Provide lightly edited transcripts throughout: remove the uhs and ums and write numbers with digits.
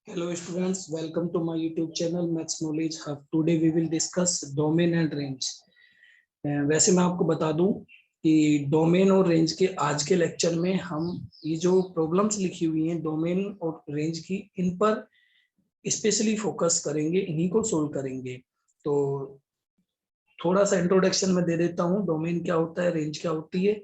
Hello students, welcome to my YouTube channel Maths Knowledge Hub. Today we will discuss domain and range. वैसे मैं आपको बता दूं कि डोमेन और रेंज के आज के लेक्चर में हम ये जो प्रॉब्लम्स लिखी हुई हैं डोमेन और रेंज की, इन पर स्पेशली फोकस करेंगे, इन्हीं को सोल्व करेंगे। तो थोड़ा सा इंट्रोडक्शन में दे देता हूँ, डोमेन क्या होता है, रेंज क्या होती है।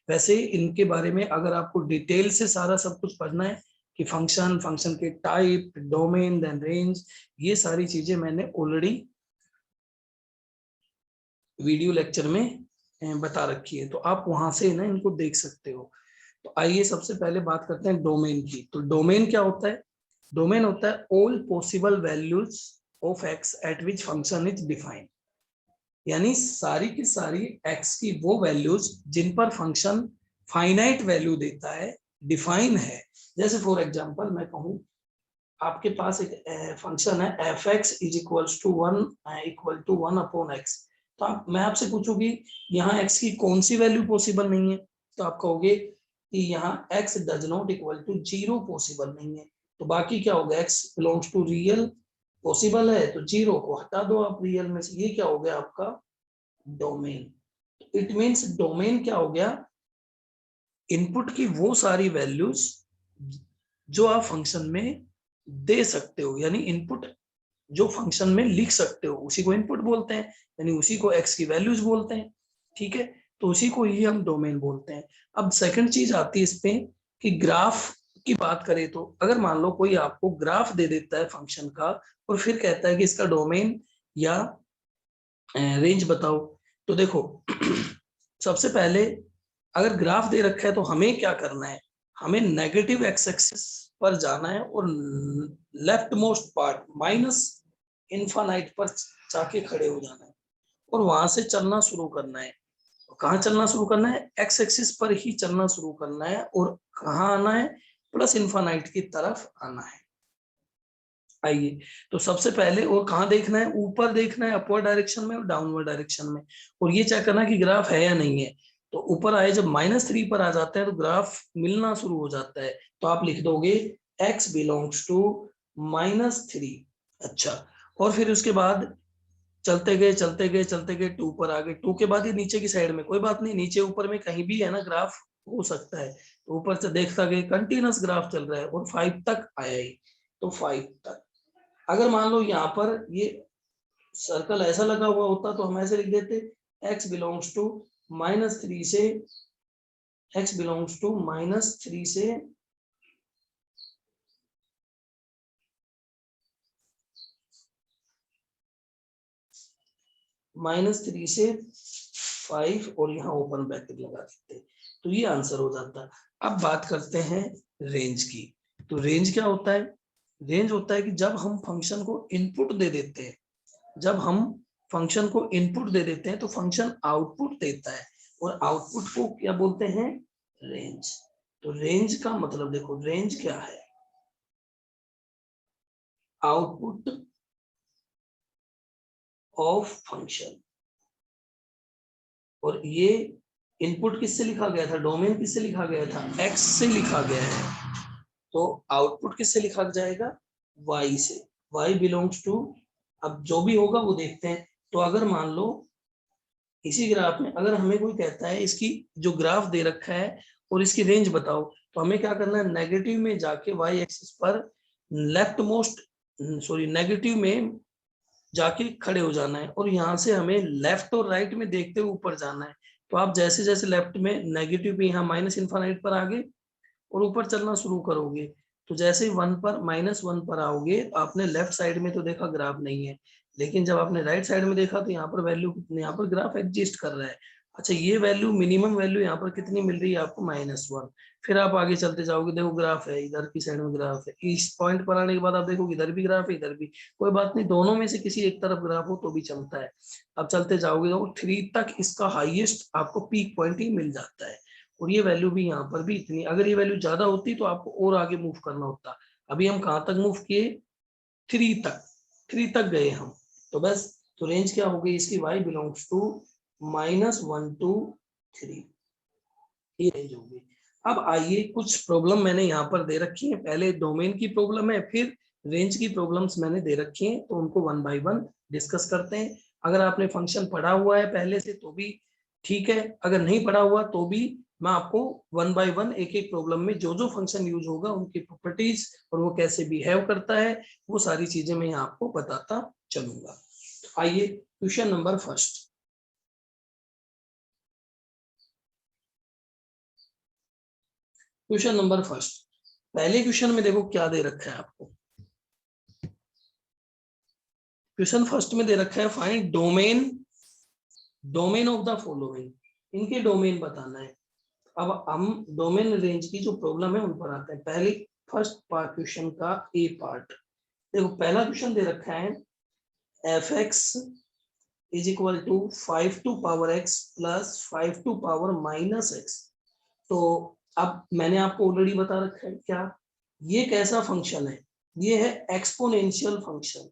वैसे इनके बारे में अगर आपको डिटेल से सारा सब कुछ पढ़ना है कि फंक्शन के टाइप, डोमेन, देन रेंज, ये सारी चीजें मैंने ऑलरेडी वीडियो लेक्चर में बता रखी है, तो आप वहां से ना इनको देख सकते हो। तो आइए सबसे पहले बात करते हैं डोमेन की। तो डोमेन क्या होता है? डोमेन होता है all possible values of x eight which function is defined, यानी सारी की सारी एक्स की वो वैल्यूज जिन पर फंक्शन फाइनाइट वैल्यू देता है, डिफाइन है। जैसे फॉर एग्जांपल मैं कहूं, आपके पास एक फंक्शन है F X is equal to one upon X. तो मैं आपसे पूछूंगी यहाँ एक्स की कौन सी वैल्यू पॉसिबल नहीं है, तो आप कहोगे कि यहाँ X does not equal to zero possible नहीं है। तो बाकी क्या होगा? X belongs to real possible है, तो जीरो को हटा दो आप रियल में से। ये क्या हो गया आपका? डोमेन। इट मीन्स डोमेन क्या हो गया? इनपुट की वो सारी वैल्यूज जो आप फंक्शन में दे सकते हो, यानी इनपुट जो फंक्शन में लिख सकते हो उसी को इनपुट बोलते हैं, यानी उसी को एक्स की वैल्यूज बोलते हैं। ठीक है, तो उसी को ही हम डोमेन बोलते हैं। अब सेकंड चीज आती है इसमें कि ग्राफ की बात करें, तो अगर मान लो कोई आपको ग्राफ दे देता है फंक्शन का और फिर कहता है कि इसका डोमेन या रेंज बताओ, तो देखो सबसे पहले अगर ग्राफ दे रखा है तो हमें क्या करना है? हमें नेगेटिव एक्स एक्सिस पर जाना है और left most part minus infinite पर जाके खड़े हो जाना है और वहां से चलना शुरू करना है। कहाँ चलना शुरू करना है? एक्स एक्सिस पर ही चलना शुरू करना है। और कहाँ आना है? प्लस इन्फानाइट की तरफ आना है। आइए, तो सबसे पहले और कहाँ देखना है? ऊपर देखना है, अपवर्ड डायरेक्शन में और डाउनवर्ड डायरेक्शन में, और ये चेक करना कि ग्राफ है या नहीं है। तो ऊपर आए जब -3 पर आ जाता है तो ग्राफ मिलना शुरू हो जाता है, तो आप लिख दोगे x बिलोंग्स टू -3। अच्छा, और फिर उसके बाद चलते गए चलते गए चलते गए 2 पर आ गए। 2 के बाद ये नीचे की साइड में, कोई बात नहीं, नीचे ऊपर में कहीं भी है ना ग्राफ हो सकता है। तो ऊपर से देखता गए कंटिन्यूस ग्राफ चल रहा है और 5 तक आया ही, तो 5 तक। अगर मान लो यहाँ पर ये सर्कल ऐसा लगा हुआ होता तो हम ऐसे लिख देते x बिलोंग्स टू -3 से, x बिलोंग्स टू -3 से -3 से 5 और यहाँ ओपन ब्रैकेट लगा देते, तो ये आंसर हो जाता। अब बात करते हैं रेंज की। तो रेंज क्या होता है? रेंज होता है कि जब हम फंक्शन को इनपुट दे देते हैं, जब हम फंक्शन को इनपुट दे देते हैं तो फंक्शन आउटपुट देता है, और आउटपुट को क्या बोलते हैं? रेंज। तो रेंज का मतलब देखो, रेंज क्या है? Output of function. और ये इनपुट किससे लिखा गया था? डोमेन किससे लिखा गया था? एक्स से लिखा गया है। तो आउटपुट किससे लिखा जाएगा? y से। y बिलोंग्स टू, अब जो भी होगा वो देखते हैं। तो अगर मान लो इसी ग्राफ में अगर हमें कोई कहता है इसकी जो ग्राफ दे रखा है और इसकी रेंज बताओ, तो हमें क्या करना है? नेगेटिव में जाके y एक्सिस पर लेफ्ट मोस्ट, सॉरी, नेगेटिव में जाके खड़े हो जाना है और यहाँ से हमें लेफ्ट और राइट में देखते हुए ऊपर जाना है। तो आप जैसे जैसे लेफ्ट में नेगेटिव पे यहाँ माइनस इन्फानाइट पर आगे और ऊपर चलना शुरू करोगे, तो जैसे ही 1 पर -1 पर आओगे तो आपने लेफ्ट साइड में तो देखा ग्राफ नहीं है, लेकिन जब आपने राइट साइड में देखा तो यहाँ पर वैल्यू, यहाँ पर ग्राफ एग्जिस्ट कर रहा है। अच्छा, ये वैल्यू, मिनिमम वैल्यू यहाँ पर कितनी मिल रही है आपको? -1। फिर आप आगे चलते जाओगे, देखो ग्राफ है, इधर की साइड में ग्राफ है, इस पॉइंट पर आने के बाद आप देखो इधर भी ग्राफ है, इधर भी। कोई बात नहीं, दोनों में से किसी एक तरफ ग्राफ हो तो भी चलता है। अब चलते जाओगे तो 3 तक इसका हाईएस्ट आपको पीक पॉइंट ही मिल जाता है। और ये वैल्यू भी यहाँ पर भी इतनी, अगर ये वैल्यू ज्यादा होती तो आपको और आगे मूव करना होता। अभी हम कहाँ तक मूव किए? 3 तक, 3 तक गए हम। तो बस, तो रेंज क्या हो गई इसकी? y बिलोंग्स टू -1 to 3, ये रेंज हो गई। अब आइए, कुछ प्रॉब्लम मैंने यहाँ पर दे रखी है। पहले डोमेन की प्रॉब्लम है, फिर रेंज की प्रॉब्लम्स मैंने दे रखी हैं, तो उनको वन बाय वन डिस्कस करते हैं। अगर आपने फंक्शन पढ़ा हुआ है पहले से तो भी ठीक है, अगर नहीं पढ़ा हुआ तो भी मैं आपको वन बाय वन एक एक प्रॉब्लम में जो जो फंक्शन यूज होगा उनकी प्रॉपर्टीज और वो कैसे बिहेव करता है वो सारी चीजें मैं आपको बताता चलूंगा। तो आइए question number first. Question number first, पहले क्वेश्चन में देखो क्या दे रखा है आपको। क्वेश्चन फर्स्ट में दे रखा है find domain of the following, इनके डोमेन बताना है। अब हम डोमेन रेंज की जो प्रॉब्लम है उन पर आते हैं। पहले फर्स्ट पार्ट क्वेश्चन का ए पार्ट देखो, पहला क्वेश्चन दे रखा है F X is equal to 5 to power X plus 5 to power minus X. तो अब मैंने आपको ऑलरेडी बता रखा है क्या, ये कैसा फंक्शन है, ये है एक्सपोनेंशियल फंक्शन,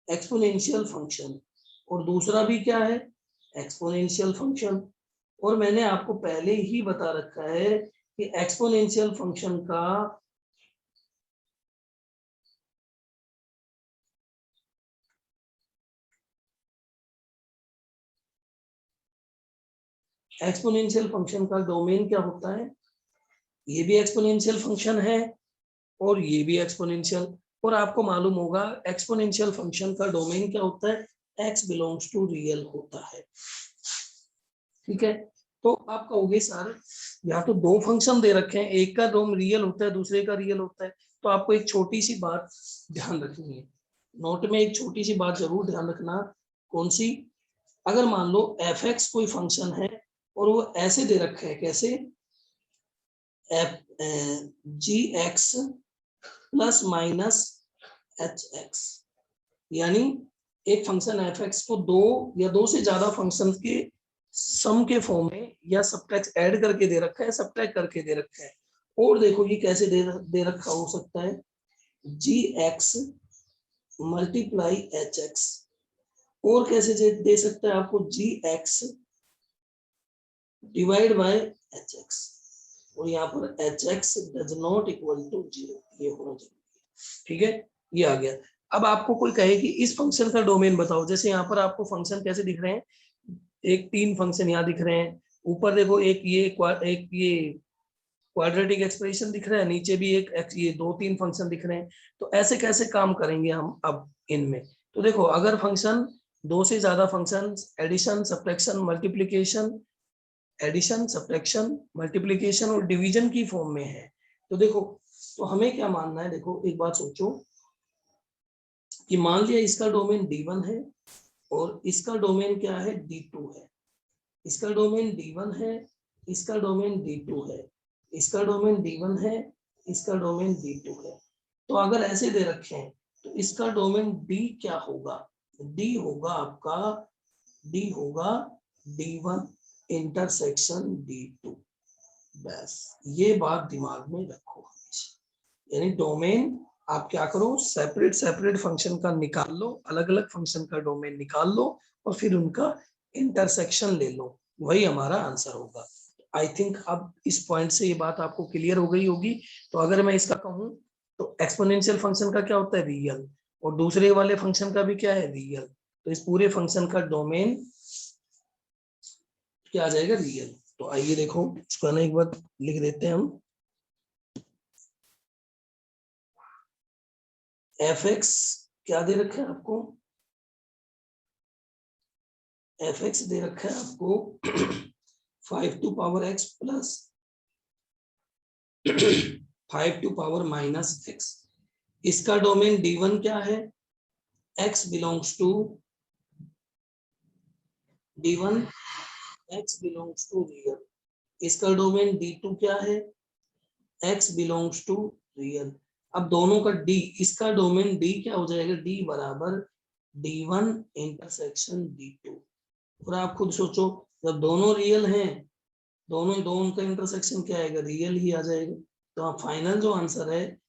एक्सपोनेंशियल फंक्शन। और दूसरा भी क्या है, एक्सपोनेंशियल फंक्शन। और मैंने आपको पहले ही बता रखा है कि एक्सपोनेंशियल फंक्शन का डोमेन क्या होता है, ये भी एक्सपोनेंशियल फंक्शन है और ये भी एक्सपोनेंशियल। और आपको मालूम होगा एक्सपोनेंशियल फंक्शन का डोमेन क्या होता है, x बिलोंग्स टू रियल होता है। ठीक है, तो आप कहोगे सर यहाँ तो दो फंक्शन दे रखे हैं, एक का डोम रियल होता है दूसरे का रियल होता है। तो आपको एक छोटी सी बात ध्यान रखनी है, नोट में एक छोटी सी बात जरूर ध्यान रखना। कौन सी, अगर मान लो एफ एक्स कोई फंक्शन है और वो ऐसे दे रखा है, कैसे, F G x plus minus H x, यानी एक फंक्शन एफ एक्स को दो या दो से ज्यादा फंक्शन के सम के फॉर्म में या सब्ट्रैक्ट ऐड करके दे रखा है, सब्ट्रैक्ट करके दे रखा है। और देखो ये कैसे दे रखा हो सकता है, g x multiply h x, और कैसे दे सकता है आपको, g x divide by h x, और यहाँ पर h x does not equal to 0, ये होना जरूरी है। ठीक है, ये आ गया। अब आपको कोई कहे कि इस फंक्शन का डोमेन बताओ, जैसे यहाँ पर आपको फंक्शन कैसे दिख रहे हैं, एक तीन फंक्शन यहाँ दिख रहे हैं, ऊपर देखो एक ये क्वाड्रेटिक एक्सप्रेशन दिख रहा है, नीचे भी एक ये दो तीन फंक्शन दिख रहे हैं। तो ऐसे कैसे काम करेंगे हम अब इनमें, तो देखो अगर फंक्शन दो से ज्यादा function addition subtraction multiplication, addition subtraction multiplication और डिवीजन की फॉर्म में है, तो देखो तो हमें क्या मानना है, देखो एक बात सोचो कि मान लिया इसका डोमेन D1 है और इसका डोमेन क्या है, D2 है, इसका डोमेन D1 है, इसका डोमेन D2 है, इसका डोमेन D1 है, इसका डोमेन D2 है। तो अगर ऐसे दे रखे हैं तो इसका डोमेन D क्या होगा, D होगा आपका, D होगा D1 इंटरसेक्शन D2। बस ये बात दिमाग में रखो हमेशा, यानी डोमेन आप क्या करो, सेपरेट सेपरेट फंक्शन का निकाल लो, अलग अलग फंक्शन का डोमेन निकाल लो और फिर उनका इंटरसेक्शन ले लो, वही हमारा आंसर होगा। आई थिंक अब इस पॉइंट से ये बात आपको क्लियर हो गई होगी। तो अगर मैं इसका कहूं तो एक्सपोनेंशियल फंक्शन का क्या होता है, रियल, और दूसरे वाले फंक्शन का भी क्या है, रियल। तो इस पूरे फंक्शन का डोमेन क्या आ जाएगा, रियल। तो आइए देखो इसको ना एक बार लिख देते हैं हम, एफ एक्स क्या दे रखा है आपको, एफ एक्स दे रखा है आपको 5 to power X plus 5 to power minus X. इसका डोमेन D1 क्या है, x belongs to D1, x belongs to real. इसका डोमेन D2 क्या है, x बिलोंग्स टू रियल। अब दोनों का D, इसका डोमेन D क्या हो जाएगा, D बराबर D1 इंटरसेक्शन D2। और आप खुद सोचो जब दोनों रियल हैं, दोनों का इंटरसेक्शन क्या आएगा, रियल ही आ जाएगा। तो आप फाइनल जो आंसर है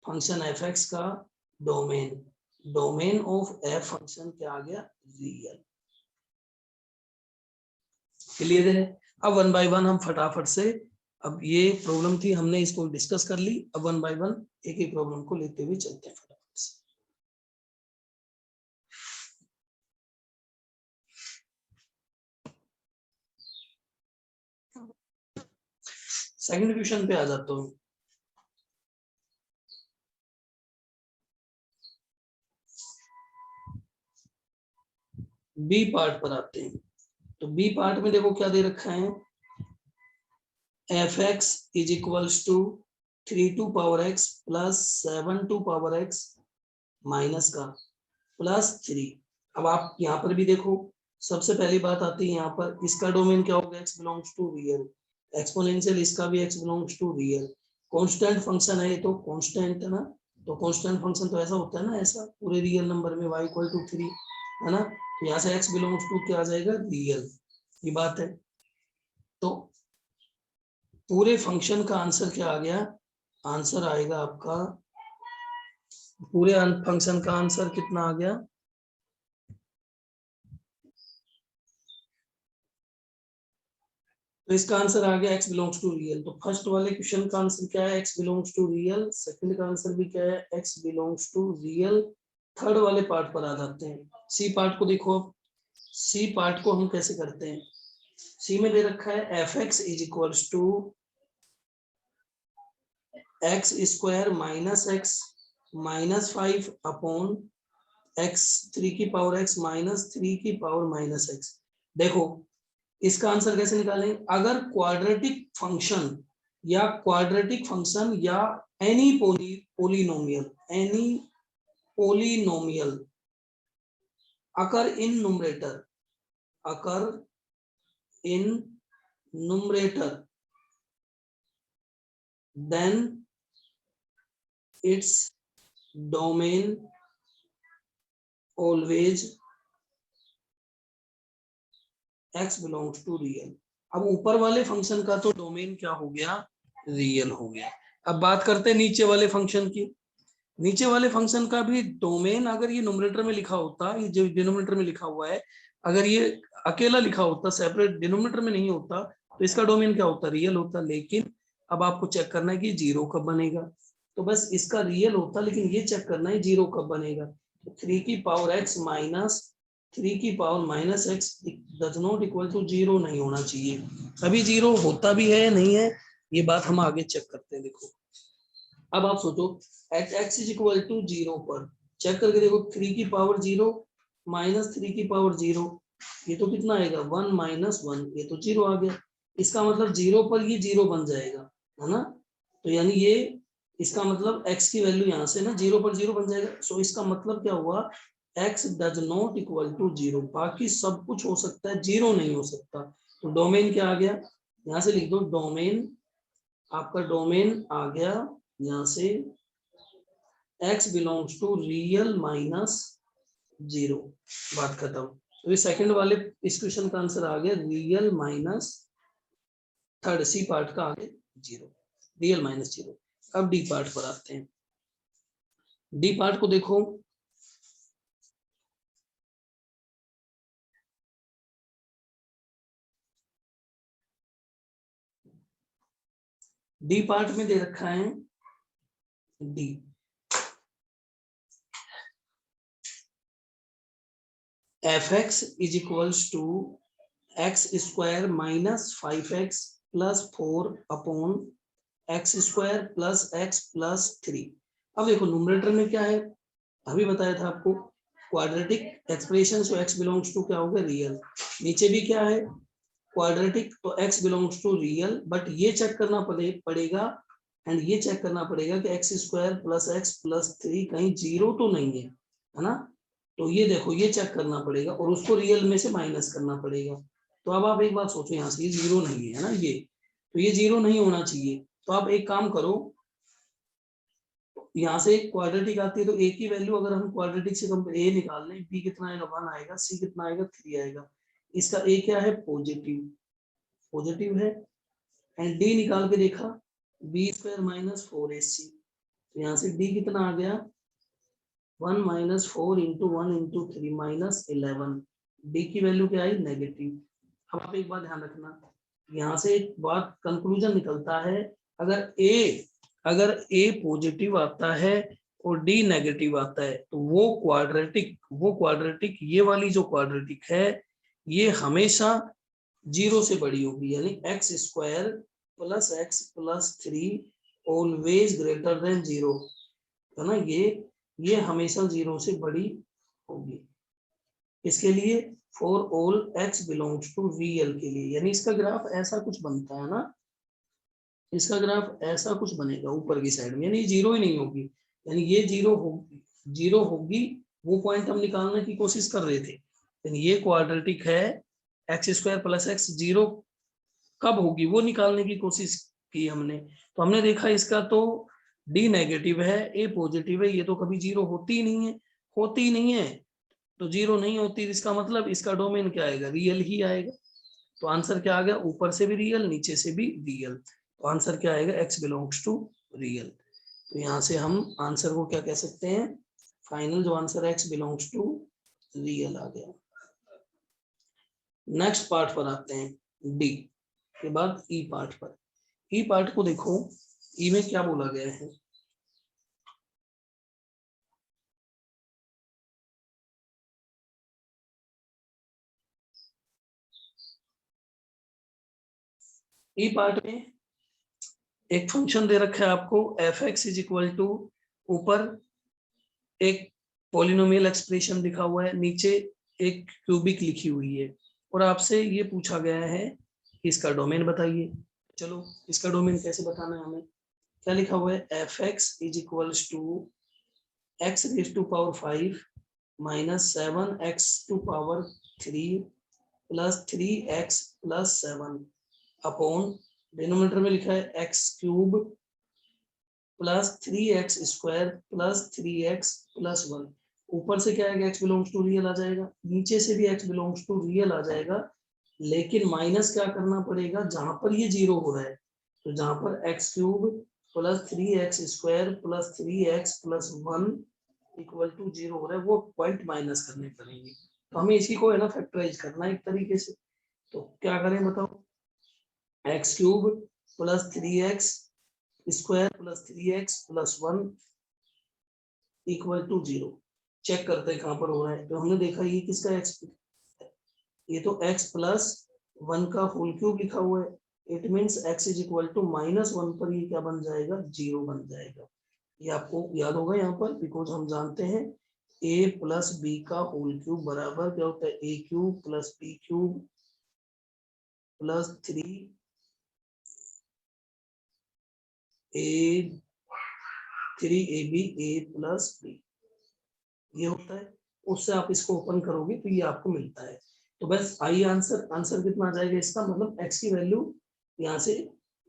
फंक्शन एफ एक्स का डोमेन ऑफ एफ फंक्शन क्या आ गया, रियल। क्लियर है। अब वन बाय वन हम फटाफट से अब ये प्रॉब्लम थी, हमने इसको डिस्कस कर ली। अब वन बाय वन एक एक प्रॉब्लम को लेते हुए चलते हैं फटाफट से। सेकंड क्वेश्चन पे आ जाता हूँ। बी पार्ट पर आते हैं। तो बी पार्ट में देखो क्या दे रखा है, F X is equals to 3 to power X plus 7 to power X minus का प्लस 3। अब आप यहाँ पर भी देखो, सबसे पहली बात आती है यहाँ पर, इसका डोमेन क्या होगा, x belongs to real. Exponential इसका भी x belongs to real. Constant function है ये, तो कांस्टेंट है ना, तो कांस्टेंट फंक्शन तो ऐसा होता है ना, ऐसा पूरे रियल नंबर में y इक्वल टू 3 है ना, तो यहाँ से x बिलोंग्स टू क्या आ जाएगा, रियल। ये बात है। तो पूरे फंक्शन का आंसर क्या आ गया, आंसर आएगा आपका, पूरे फंक्शन का आंसर कितना आ गया, तो इसका आंसर आ गया x बिलोंग्स टू रियल। तो फर्स्ट वाले क्वेश्चन का आंसर क्या है, x belongs to real. Second का आंसर भी क्या है, x belongs to real. Third वाले पार्ट पर आ जाते हैं, सी पार्ट को देखो। सी पार्ट को हम कैसे करते हैं, सी में दे रखा है F X is equals to X square minus X minus 5 upon X 3 की पावर एक्स माइनस 3 की पावर माइनस एक्स। देखो इसका आंसर कैसे निकालें, अगर क्वाड्रेटिक फंक्शन या any polynomial occur in numerator then its domain always x belongs to real. अब ऊपर वाले फंक्शन का तो डोमेन क्या हो गया, रियल हो गया। अब बात करते हैं नीचे वाले फंक्शन की। नीचे वाले फंक्शन का भी डोमेन, अगर ये न्यूमरेटर में लिखा होता, ये जो डिनोमिनेटर में लिखा हुआ है, अगर ये अकेला लिखा होता, सेपरेट डिनोमिनेटर में नहीं होता, तो इसका डोमेन क्या होता, रियल होता। लेकिन अब आपको चेक करना है कि जीरो कब बनेगा, तो बस इसका रियल होता, लेकिन ये चेक करना है जीरो कब बनेगा। तो 3 की पावर x माइनस 3 की power minus X does not equal to zero नहीं होना चाहिए। अभी जीरो होता भी है नहीं है, ये बात हम आगे चेक करते हैं। देखो अब आप सोचो, at X is equal to zero पर चेक करके देखो, 3 की पावर जीरो माइनस 3 की पावर जीरो, ये तो कितना आएगा, 1 माइनस 1, ये तो जीरो आ गया। इसका मतलब जीरो पर ये जीरो बन जाएगा, है ना। तो यानी ये इसका मतलब x की वैल्यू यहाँ से ना जीरो पर जीरो बन जाएगा। सो इसका मतलब क्या हुआ, x does not equal to zero. बाकी सब कुछ हो सकता है, जीरो नहीं हो सकता। तो डोमेन क्या आ गया, यहाँ से लिख दो डोमेन, आपका डोमेन आ गया यहाँ से x belongs to real minus zero. बात खत्म। तो ये सेकंड वाले इस क्वेश्चन का आंसर आ गया real minus, third C part का आ गया जीरो, रियल माइनस जीरो। अब डी पार्ट पर आते हैं। डी पार्ट को देखो, डी पार्ट में दे रखा है D, F X is equals to X square minus 5x plus 4 upon x square plus X plus 3। अब देखो न्यूमरेटर में क्या है, अभी बताया था आपको, quadratic expression, so x belongs to क्या होगा, रियल। नीचे भी क्या है, क्वाड्रेटिक, तो x belongs to real. But ये चेक करना पड़ेगा एंड ये चेक करना पड़ेगा कि X square plus X plus 3 कहीं जीरो तो नहीं है ना। तो ये देखो ये चेक करना पड़ेगा और उसको रियल में से माइनस करना पड़ेगा। तो अब आप एक बात सोचो, यहाँ से ये जीरो नहीं है ना, ये तो ये जीरो नहीं होना चाहिए। तो आप एक काम करो, यहाँ से क्वाड्रेटिक आती है, तो ए की वैल्यू अगर हम क्वाड्रेटिक से ए निकाल लें, बी कितना आएगा, 1 आएगा, सी कितना आएगा, 3 आएगा। इसका ए क्या है, पॉजिटिव, पॉजिटिव है। एंड डी निकाल के देखा, बी स्क्वायर माइनस 4ac, तो यहाँ से डी कितना आ गया, 1 minus 4 into 1 into 3 minus 11। D की वैल्यू क्या आई, नेगेटिव। अब आप एक बात ध्यान रखना, यहाँ से एक बात कंक्लूजन निकलता है, अगर ए पॉजिटिव आता है और डी नेगेटिव आता है तो वो क्वाड्रेटिक ये वाली जो क्वाड्रेटिक है ये हमेशा 0 से बड़ी होगी, यानी x square plus X plus 3 always greater than 0, है ना। ये हमेशा 0 से बड़ी होगी। इसके लिए for all X belongs to real के लिए, यानी इसका ग्राफ ऐसा कुछ बनता है ना, इसका ग्राफ ऐसा कुछ बनेगा ऊपर की साइड में, यानी 0 ही नहीं होगी, यानी ये 0 होगी। वो पॉइंट हम निकालने की कोशिश कर रहे थे, यानी ये क्वाड्रेटिक है, एक्स स्क्वायर प्लस एक्स 0 कब होगी वो निकालने की कोशिश की हमने। तो हमने देखा इसका तो डी नेगेटिव है, ए पॉजिटिव है, ये तो कभी 0 होती ही नहीं है। तो 0 नहीं होती, इसका मतलब इसका डोमेन क्या आएगा, रियल ही आएगा। तो आंसर क्या आ गया, ऊपर से भी रियल नीचे से भी रियल। तो आंसर क्या आएगा, एक्स बिलोंग्स टू रियल। तो यहाँ से हम आंसर को क्या कह सकते हैं, फाइनल जो आंसर है एक्स बिलोंग्स टू रियल आ गया। नेक्स्ट पार्ट पर आते हैं, डी के बाद ई पार्ट पर। ई पार्ट को देखो, ई में क्या बोला गया है, ई पार्ट में एक फंक्शन दे रखा है आपको, F X is equal to, ऊपर एक पॉलिनोमियल एक्सप्रेशन लिखा हुआ है, नीचे एक क्यूबिक लिखी हुई है, और आपसे ये पूछा गया है कि इसका डोमेन बताइए। चलो इसका डोमेन कैसे बताना है हमें, क्या लिखा हुआ है, F X is equals to X raise to power 5 minus 7 X to power 3 plus 3x plus 7 upon, denominator में लिखा है X cube plus 3x square plus 3x plus 1। ऊपर से क्या आएगा, x बिलोंग्स टू रियल आ जाएगा, नीचे से भी x बिलोंग्स टू रियल आ जाएगा, लेकिन माइनस क्या करना पड़ेगा, जहां पर ये 0 हो रहा है, तो जहां पर x cube plus 3x square plus 3x plus 1 equal to 0 हो रहा है, वो पॉइंट माइनस करने पड़ेंगे। तो हमें इसी को है ना फैक्टराइज करना है एक तरीके से। तो क्या करें बताओ, X cube plus 3x square plus 3x plus 1 equal to 0। Check करते हैं कहां पर हो रहा है, तो हमने देखा ये किसका x, ये तो x प्लस 1 का होल क्यूब लिखा हुआ है, it means x is equal to -1 पर ये क्या बन जाएगा, 0 बन जाएगा। ये आपको याद होगा यहाँ पर, बिकॉज हम जानते हैं a प्लस बी का होल क्यूब बराबर क्या होता है, a cube plus b cube plus 3ab a plus b, ये होता है। उससे आप इसको ओपन करोगे तो ये आपको मिलता है। तो बस आइए आंसर कितना आ जाएगा इसका, मतलब x की वैल्यू यहाँ से,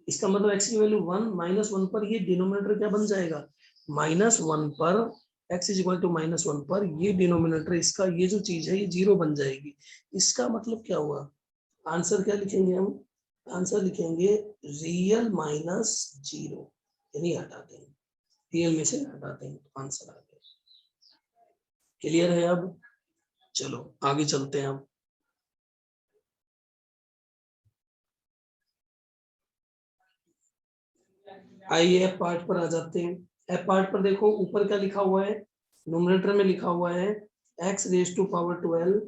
इसका मतलब x की वैल्यू 1 -1 पर ये डिनोमिनेटर क्या बन जाएगा, -1 पर x इज इक्वल टू -1 पर ये डिनोमिनेटर इसका ये जो चीज है ये 0 बन जाएगी। इसका मतलब क्या हुआ, आंसर क्या लिखेंगे हम, आंसर लिखेंगे रियल -0, यानी हटाते हैं, रियल में से हटाते हैं, तो आंसर आ गया। क्लियर है अब, चलो आगे चलते हैं। अब आइए एफ पार्ट पर आ जाते हैं। एफ पार्ट पर देखो ऊपर क्या लिखा हुआ है, न्यूमरेटर में लिखा हुआ है x raise to power 12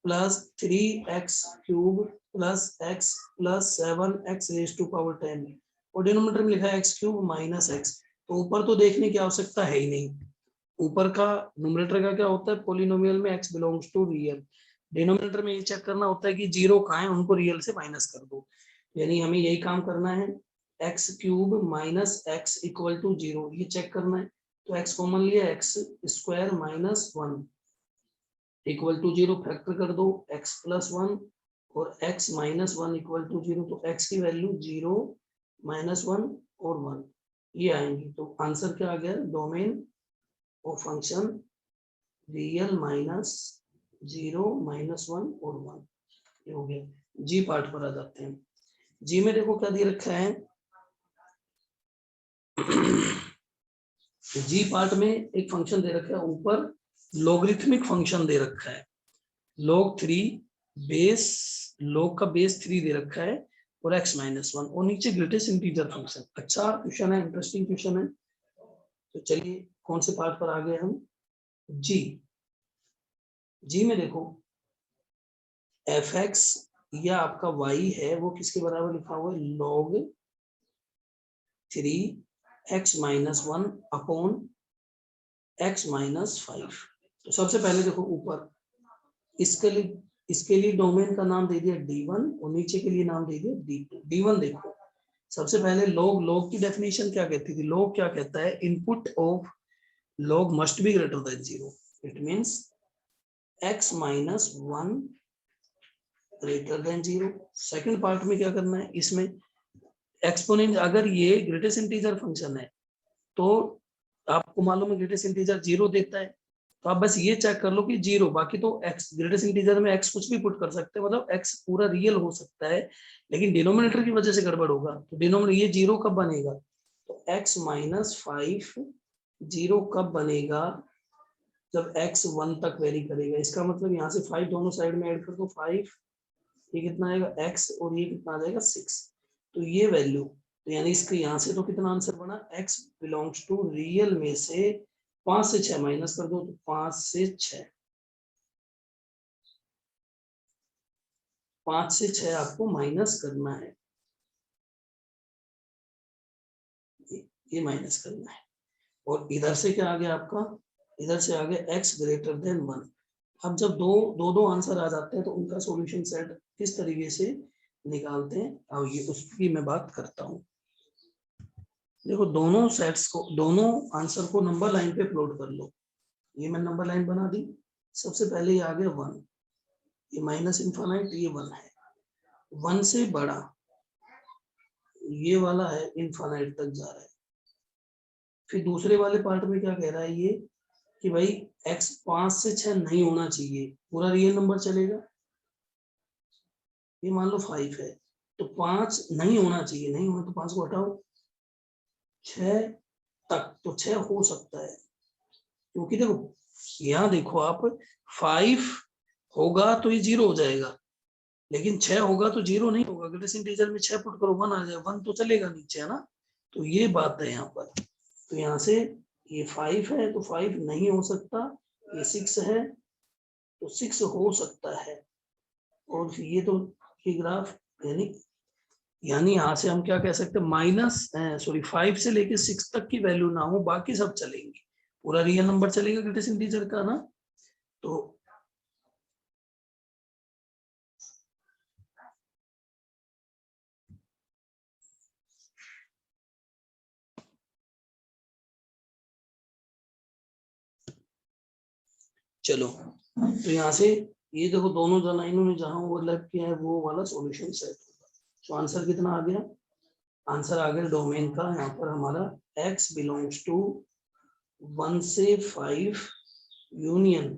plus 3x cube plus x plus 7x raise to power 10, और डिनोमिनेटर में लिखा है x क्यूब माइनस x। तो ऊपर तो देखने की आवश्यकता है ही नहीं, ऊपर का न्यूमरेटर का क्या होता है, पॉलिनोमियल में x belongs to real, denominator में ये चेक करना होता है कि 0 कहाँ है, उनको रियल से माइनस कर दो, यानी हमें यही काम करना है, X cube minus X equal to 0 ये चेक करना है। तो x कॉमन लिया, X square minus 1 equal to 0 factor कर दो, x प्लस 1 और x माइनस 1 इक्वल टू 0, तो x की वैल्यू 0 -1 और 1 ये आएंगी। तो आंसर क्या आ गया, डोमेन ऑफ फंक्शन रियल -0 -1 और 1, ये हो गया। जी पार्ट पर आ जाते हैं। जी में देखो क्या दे रखा है, जी पार्ट में एक फंक्शन दे रखा है, ऊपर लॉगरिथमिक फंक्शन दे रखा है, log 3 बेस, log का बेस 3 दे रखा है, और x-1 और नीचे ग्रेटेस्ट इंटीजर फंक्शन। अच्छा क्वेश्चन है, इंटरेस्टिंग क्वेश्चन है। तो चलिए कौन से पार्ट पर आ गए हम, जी में देखो fx या आपका y है वो किसके बराबर लिखा हुआ है, log 3x-1 अपॉन x-5। तो सबसे पहले देखो ऊपर इसके लिए डोमेन का नाम दे दिया D1 और नीचे के लिए नाम दे दिया D2। D1 देखो सबसे पहले log की डेफिनेशन क्या कहती थी, log क्या कहता है, input of log must be greater than 0। It means x-1 greater than 0। Second part में क्या करना है, इसमें एक्सपोनेंट, अगर ये ग्रेटेस्ट इंटीजर फंक्शन है तो आपको मालूम है ग्रेटेस्ट इंटीजर 0 देता है, तो आप बस ये चेक कर लो कि 0, बाकी तो x ग्रेटेस्ट इंटीजर में x कुछ भी पुट कर सकते हैं, मतलब x पूरा रियल हो सकता है, लेकिन डिनोमिनेटर की वजह से गड़बड़ होगा। तो डिनोमिनेटर ये 0 कब बनेगा, तो x-5 0 कब बनेगा, जब x 1 तक वेरी करेगा। इसका मतलब यहाँ से 5 दोनों साइड में ऐड कर दो, 5 ये कितना आएगा x और ये कितना आ जाएगा 6। तो ये वैल्यू, तो यानी इसके यहाँ से तो कितना आंसर बना, x बिलोंग्स टू रियल में से 5 से 6 माइनस कर दो, तो 5 से 6, 5 से 6 आपको माइनस करना है, ये माइनस करना है। और इधर से क्या आ गया आपका, इधर से आ गया x ग्रेटर देन 1। अब जब दो आंसर आ जाते हैं तो उनका सॉल्यूशन सेट किस तरीके से निकालते हैं, और ये उसकी मैं बात करता हूँ। देखो दोनों सेट्स को, दोनों आंसर को नंबर लाइन पे प्लॉट कर लो। ये मैं नंबर लाइन बना दी, सबसे पहले ये आ गया 1, ये माइनस इनफाइनाइट, ये 1 है, 1 से बड़ा ये वाला है, इनफाइनाइट तक जा रहा है। फिर दूसरे वाले पार्ट में क्या कह रहा है ये, कि भाई x 5 से 6 नहीं होना चाहिए, पूरा रियल नंबर चलेगा। ये मान लो 5 है तो 5 नहीं होना चाहिए, नहीं होना तो 5 को हटाओ, 6 तक, तो 6 हो सकता है। क्योंकि देखो यहाँ देखो आप, 5 होगा तो ये 0 हो जाएगा, लेकिन 6 होगा तो 0 नहीं होगा। ग्रेटेस्ट इंटीजर में 6 पुट करो 1 आ जाएगा, 1 तो चलेगा नीचे, है ना। तो ये बात है यहाँ पर। तो यहाँ से ये 5 है तो 5 नहीं हो सकता, ये 6 है तो 6 हो सकता है। और ये तो ये ग्राफ, यानी यहाँ से हम क्या कह सकते हैं, -5 से लेके 6 तक की वैल्यू ना हो, बाकी सब चलेंगे, पूरा रियल नंबर चलेगा ग्रेटेस्ट इंटीजर का ना। तो चलो, तो यहाँ से ये देखो दोनों जो लाइनों में जहां ओवरलैप किया है वो वाला सॉल्यूशन सेट होगा। तो आंसर कितना आ गया, आंसर आ गया डोमेन का यहाँ पर हमारा x बिलोंग्स टू 1 से 5 यूनियन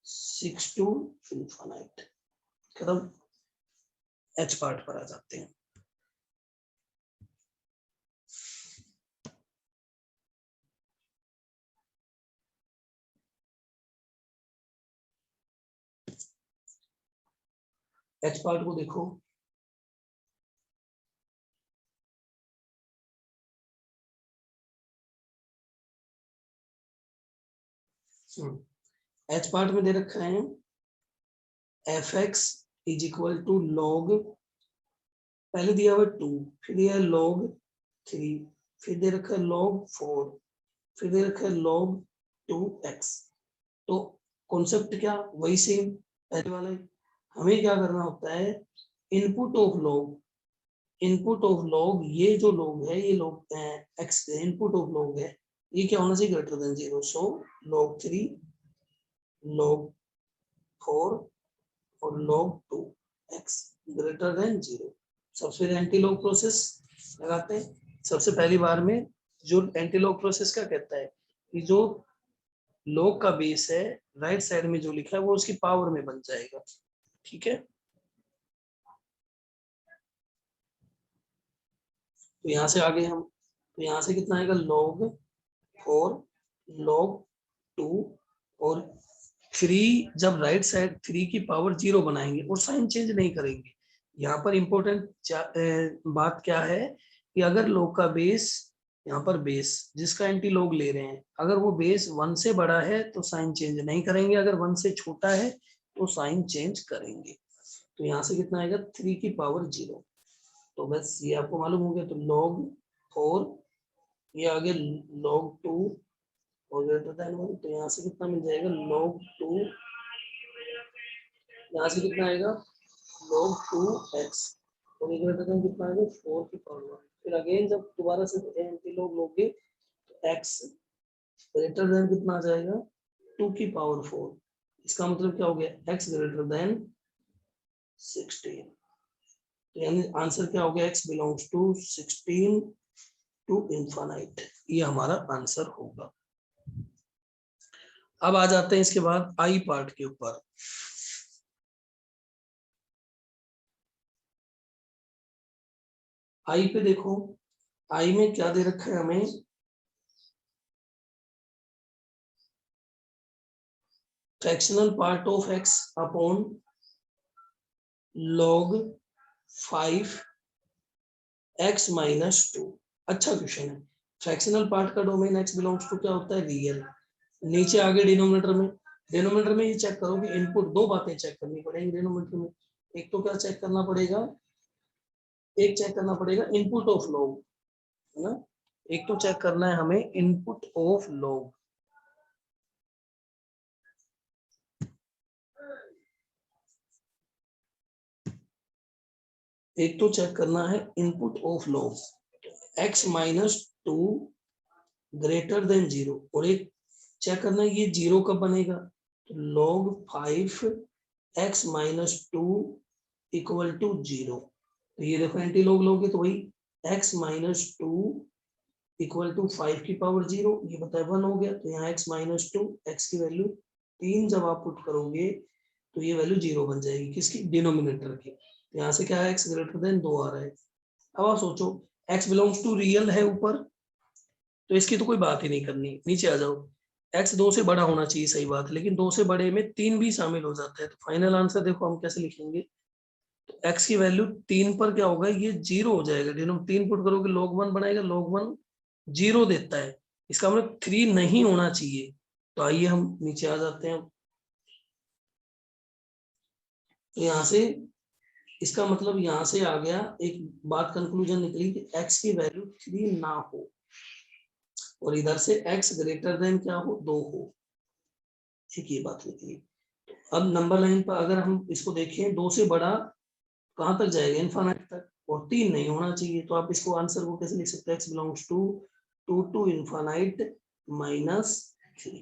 6 टू इनफाइनाइट। खत्म, एच पार्ट पर आ जाते हैं। एच पार्ट को देखो, एच पार्ट में दे रखा है F X is equal to log, पहले दिया हुआ 2, फिर दिया है log 3, फिर दे रखा है log 4, फिर दे रखा है log 2x। तो कॉन्सेप्ट क्या, वही सेम पहले वाला ही। हमें क्या करना होता है, input of log, input of log, ये जो log है, ये log x input of log है, ये क्या होना चाहिए, ग्रेटर देन 0। सो log 3, log 4 और log 2x ग्रेटर देन 0। सबसे एंटी लॉग प्रोसेस लगाते हैं। सबसे पहली बार में जो एंटी लॉग प्रोसेस क्या कहता है, कि जो लॉग का बेस है राइट साइड में जो लिखा है वो उसकी पावर में बन जाएगा, ठीक है। तो यहाँ से आगे हम, तो यहाँ से कितना आएगा, log 4 log 2 और 3, जब राइट साइड 3 की पावर 0 बनाएंगे और साइन चेंज नहीं करेंगे, यहाँ पर इम्पोर्टेंट बात क्या है कि अगर log का बेस, यहाँ पर बेस जिसका एंटी log ले रहे हैं, अगर वो बेस 1 से बड़ा है तो साइन चेंज नहीं करेंगे, अगर 1 से छोटा है तो साइन चेंज करेंगे। तो यहाँ से कितना आएगा 3 की पावर 0। तो बस ये आपको मालूम हो गया। तो log 4 ये आगे log 2 और ग्रेटर देन 1, तो यहाँ से कितना मिल जाएगा log 2, यहाँ से कितना आएगा log 2x और ये ग्रेटर देन कितना आएगा 4 की पावर 1। फिर अगेन जब दोबारा से एंटी log लोगे तो x ग्रेटर देन कितना आ जाएगा 2 की पावर 4। इसका मतलब क्या हो गया x ग्रेटर देन 16। तो यानी आंसर क्या हो गया x belongs to 16 to infinite, ये हमारा आंसर होगा। अब आ जाते हैं इसके बाद आई पार्ट के ऊपर। आई पे देखो, आई में क्या दे रखा है हमें, fractional part of x upon log 5 x minus 2। अच्छा क्वेश्चन है। फ्रैक्शनल पार्ट का डोमेन x बिलोंग्स टू क्या होता है रियल। नीचे आगे डिनोमिनेटर में ये चेक करो कि इनपुट, दो बातें चेक करनी पड़ेगी डिनोमिनेटर में। एक तो क्या चेक करना पड़ेगा, एक चेक करना पड़ेगा इनपुट ऑफ लॉग, है ना। एक तो चेक करना है हमें इनपुट ऑफ लॉग, एक तो चेक करना है input of log x minus 2 greater than 0, और एक चेक करना है ये 0 कब बनेगा। तो log 5 x minus 2 equal to 0। तो ये देखो एंटी लॉग लोगे तो वही x माइनस 2 इक्वल टू 5 की पावर 0, ये बताए 1 हो गया। तो यहाँ x माइनस 2, x की वैल्यू 3 जब आप पुट करोगे तो ये वैल्यू 0 बन जाएगी, किसकी, डिनोमिनेटर की। तो यहाँ से क्या है x ग्रेटर देन 2 आ रहा है। अब आप सोचो x बिलोंग्स टू रियल है ऊपर, तो इसकी तो कोई बात ही नहीं करनी। नीचे आ जाओ, x 2 से बड़ा होना चाहिए, सही बात है, लेकिन 2 से बड़े में 3 भी शामिल हो जाता है। तो फाइनल आंसर देखो हम कैसे लिखेंगे। तो x की वैल्यू 3 पर क्या होगा, ये 0 हो जाएगा। डिनोम 3 पुट करोगे log 1 बनाएगा, log 1 0 देता है, इसका मतलब 3 नहीं होना चाहिए। तो आइए हम नीचे आ जाते हैं। तो यहाँ से इसका मतलब यहाँ से आ गया, एक बात कंक्लूजन निकली कि x की वैल्यू 3 ना हो और इधर से x ग्रेटर देन क्या हो 2 हो, ठीक ये बात निकली। अब नंबर लाइन पर अगर हम इसको देखें, 2 से बड़ा कहां तक जाएगा, इनफाइनाइट तक, और 3 नहीं होना चाहिए। तो आप इसको आंसर को कैसे लिख सकते हैं, x belongs to 2 to infinite minus 3।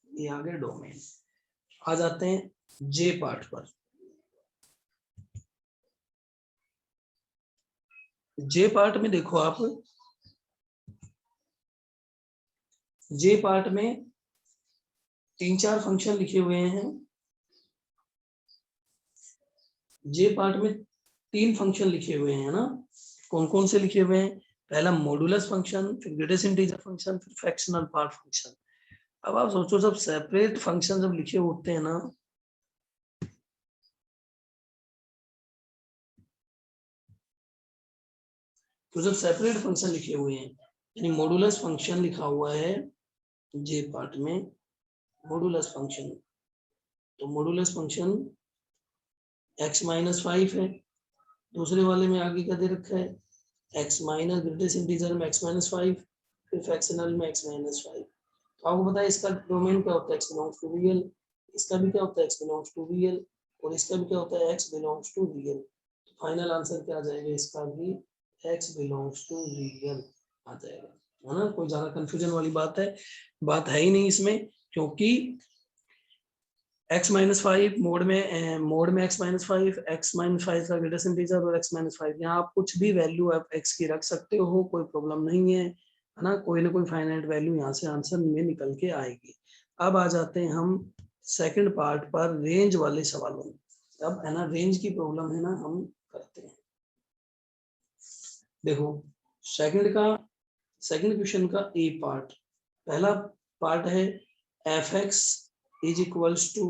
ये आ गया डोमेन। आ जाते हैं जे पार्ट पर। जे पार्ट में देखो आप, जे पार्ट में 3-4 फंक्शन लिखे हुए हैं। जे पार्ट में 3 फंक्शन लिखे हुए हैं ना। कौन कौन से लिखे हुए हैं, पहला मॉडुलस फंक्शन, फिर ग्रेटेस्ट इंटीजर फंक्शन, फिर फ्रैक्शनल पार्ट फंक्शन। अब आप सोचो जब सेपरेट फंक्शन जब लिखे होते हैं ना, तो जब सेपरेट फंक्शन लिखे हुए हैं, यानी मॉडुलस फंक्शन लिखा हुआ है जे पार्ट में, मॉडुलस फंक्शन, तो मॉडुलस फंक्शन x माइनस 5 है, दूसरे वाले में आगे क्या दे रखा है x माइनस, ग्रेटेस्ट इंटीजर में x माइनस 5, फिर फ्रैक्शनल में x माइनस 5। तो आपको पता है इसका डोमेन क्या होता है, x बिलोंग्स टू रियल, इसका भी क्या होता है x बिलोंग्स टू रियल, और इसका भी क्या होता है x बिलोंग्स टू रियल। तो फाइनल आंसर क्या आ जाएगा, इसका भी x बिलोंग्स टू रियल आ जाएगा, है ना। कोई ज्यादा कंफ्यूजन वाली बात है ही नहीं इसमें, क्योंकि x माइनस 5 मोड में x माइनस 5, x माइनस 5 का ग्रेटेस्ट इंटीजर और x माइनस 5, यहाँ आप कुछ भी वैल्यू आप x की रख सकते हो, कोई प्रॉब्लम नहीं है ना। कोई ना कोई फाइनाइट वैल्यू यहाँ से आंसर में निकल के आएगी। अब आ जाते हैं हम सेकंड पार्ट पर, रेंज वाले सवालों में। अब है ना रेंज की प्रॉब्लम है ना, हम करते हैं। देखो सेकंड क्वेश्चन का ए पार्ट, पहला पार्ट है f(x) is equals to